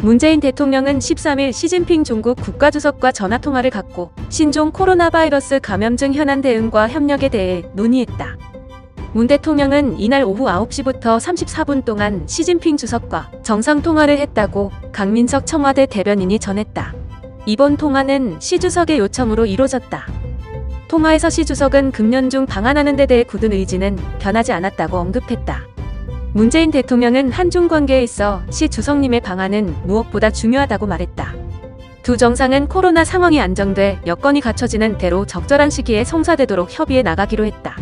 문재인 대통령은 13일 시진핑 중국 국가주석과 전화통화를 갖고 신종 코로나 바이러스 감염증 현안 대응과 협력에 대해 논의했다. 문 대통령은 이날 오후 9시부터 34분 동안 시진핑 주석과 정상통화를 했다고 강민석 청와대 대변인이 전했다. 이번 통화는 시 주석의 요청으로 이뤄졌다. 통화에서 시 주석은 금년 중 방한하는 데 대해 굳은 의지는 변하지 않았다고 언급했다. 문재인 대통령은 한중 관계에 있어 시 주석님의 방안은 무엇보다 중요하다고 말했다. 두 정상은 코로나 상황이 안정돼 여건이 갖춰지는 대로 적절한 시기에 성사되도록 협의해 나가기로 했다.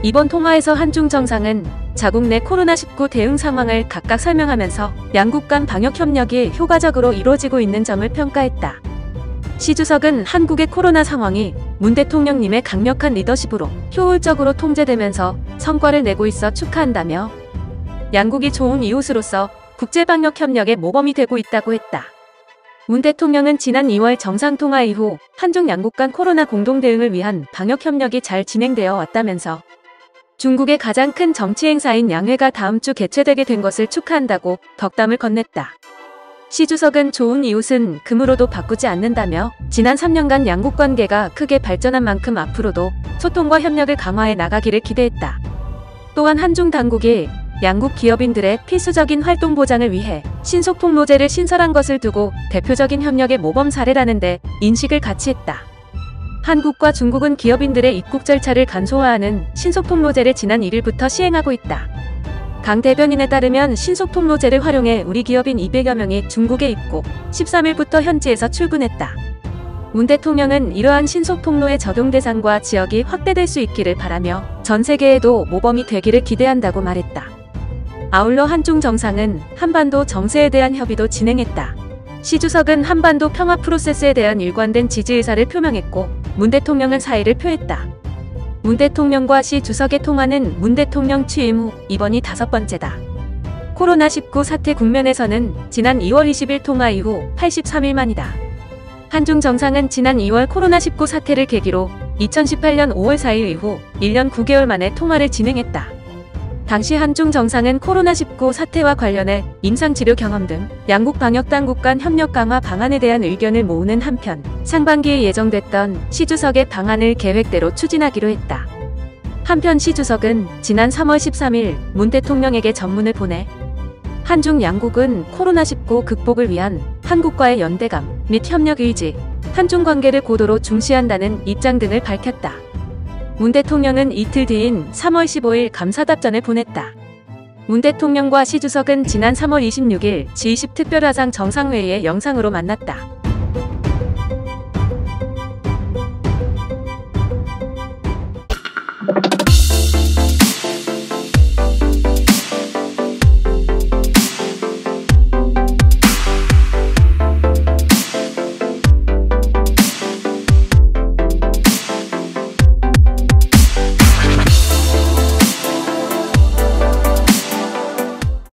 이번 통화에서 한중 정상은 자국 내 코로나19 대응 상황을 각각 설명하면서 양국 간 방역 협력이 효과적으로 이루어지고 있는 점을 평가했다. 시 주석은 한국의 코로나 상황이 문 대통령님의 강력한 리더십으로 효율적으로 통제되면서 성과를 내고 있어 축하한다며 양국이 좋은 이웃으로서 국제방역 협력의 모범이 되고 있다고 했다. 문 대통령은 지난 2월 정상통화 이후 한중 양국 간 코로나 공동대응을 위한 방역 협력이 잘 진행되어 왔다면서 중국의 가장 큰 정치 행사인 양회가 다음 주 개최되게 된 것을 축하한다고 덕담을 건넸다. 시 주석은 좋은 이웃은 금으로도 바꾸지 않는다며 지난 3년간 양국 관계가 크게 발전한 만큼 앞으로도 소통과 협력을 강화해 나가기를 기대했다. 또한 한중 당국이 양국 기업인들의 필수적인 활동 보장을 위해 신속통로제를 신설한 것을 두고 대표적인 협력의 모범 사례라는데 인식을 같이 했다. 한국과 중국은 기업인들의 입국 절차를 간소화하는 신속통로제를 지난 1일부터 시행하고 있다. 강 대변인에 따르면 신속통로제를 활용해 우리 기업인 200여 명이 중국에 입국, 13일부터 현지에서 출근했다. 문 대통령은 이러한 신속통로의 적용 대상과 지역이 확대될 수 있기를 바라며 전 세계에도 모범이 되기를 기대한다고 말했다. 아울러 한중 정상은 한반도 정세에 대한 협의도 진행했다. 시 주석은 한반도 평화 프로세스에 대한 일관된 지지 의사를 표명했고 문 대통령은 사의를 표했다. 문 대통령과 시 주석의 통화는 문 대통령 취임 후 이번이 5번째다. 코로나19 사태 국면에서는 지난 2월 20일 통화 이후 83일 만이다. 한중 정상은 지난 2월 코로나19 사태를 계기로 2018년 5월 4일 이후 1년 9개월 만에 통화를 진행했다. 당시 한중 정상은 코로나19 사태와 관련해 임상치료 경험 등 양국 방역당국 간 협력 강화 방안에 대한 의견을 모으는 한편 상반기에 예정됐던 시 주석의 방안을 계획대로 추진하기로 했다. 한편 시 주석은 지난 3월 13일 문 대통령에게 전문을 보내 한중 양국은 코로나19 극복을 위한 한국과의 연대감 및 협력 의지, 한중 관계를 고도로 중시한다는 입장 등을 밝혔다. 문 대통령은 이틀 뒤인 3월 15일 감사답전을 보냈다. 문 대통령과 시 주석은 지난 3월 26일 G20 특별화상 정상회의에 영상으로 만났다.